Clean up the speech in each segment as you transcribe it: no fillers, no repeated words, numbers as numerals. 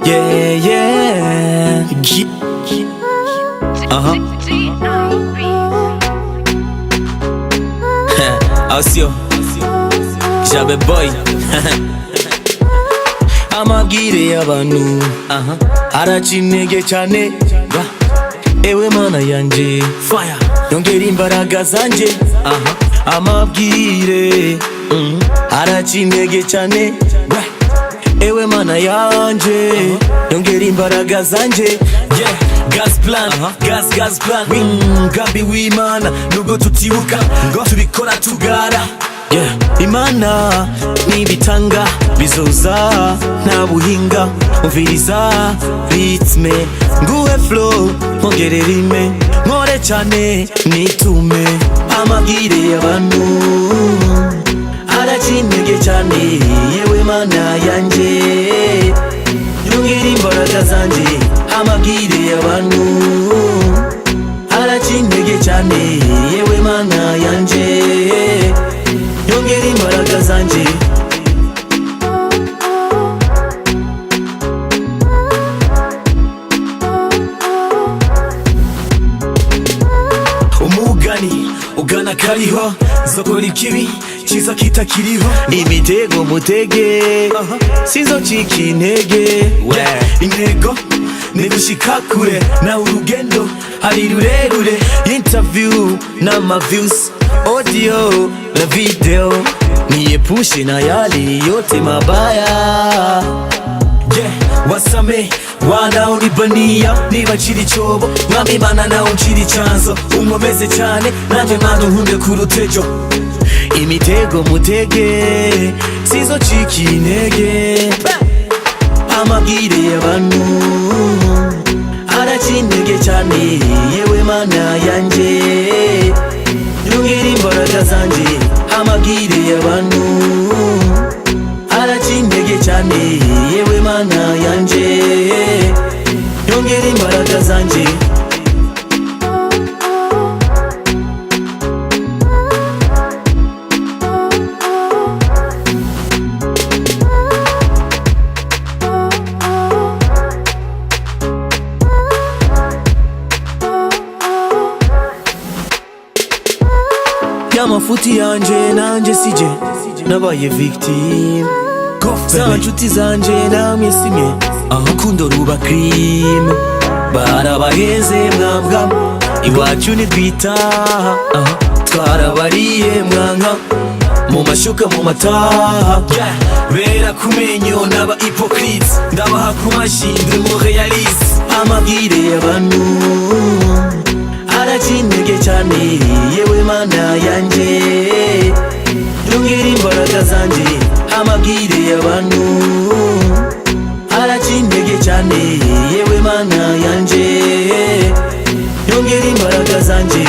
Yeah, yeah. Ausio JABE boy. Amabwire y'abantu aracinege cyane. Ewe mana yanje fire yongera imbaraga zanje. Amabwire aracinege cyane. Ewe mana yanje yongera imbaraga zanje. Gas plan, gas plan. Gambi w'Imana nubwo tutibuka ngo tubikora tugara. Imana nibitanga bizoza nta buhinga. Umviriza ritme nguhe flow ongere rime nkore cyane nitume. Amabwire y'abantu aracinege cyane. Yewe mana yanje yongera imbaraga zanje. Amabwire y'abantu aracinege cyane. Yewe mana yanje yongera imbaraga zanje. Umugani ugana kariho zokora ikibi kiza kitakiriho. Imitego mutege sizocika intege. Intego nigushika kure na urugendo ari rurerure. Interview n'ama views, audio na video, niepushe na yale yote mabaya. Wasame wanaonibania nibacira icobo. Mwami Imana nawe uncira icanzo. Unkomeze cyane nanje mwana unkunde kurutejo. Imitego mutege sizocika intege. Amabwire y'abantu aracinege cyane. Yewe mana yanje yongera imbaraga zanje. Amabwire y'abantu aracinege cyane. Yewe mana yanje yongera imbaraga zanje. Yamafuti yanje nanje sije nabaye victim. Za nshuti zanje namwe simye urukundo ruba crime. Barabaheze mwambwa iwacu nitwitaha. Twarabariye mwanka mu mashuka mu mataha. Bera kumenyo n'aba hypocrites ndabaha ku mashindwe mu realiste. Amabwire y'abantu aracinege cyane. Yewe mana yanje yongera imbaraga zanje. Amabwire y'abantu aracinege cyane. Yewe mana yanje yongera imbaraga zanje.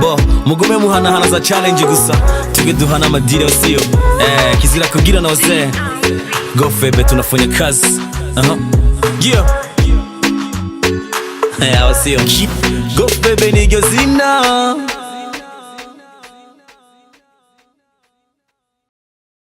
Bo mugume muhanahana za challenge gusa tuge duhana amadiri osiyo. Kizira kugira noze go febe tunafanya kazi. Osiyo go febe niryo zina.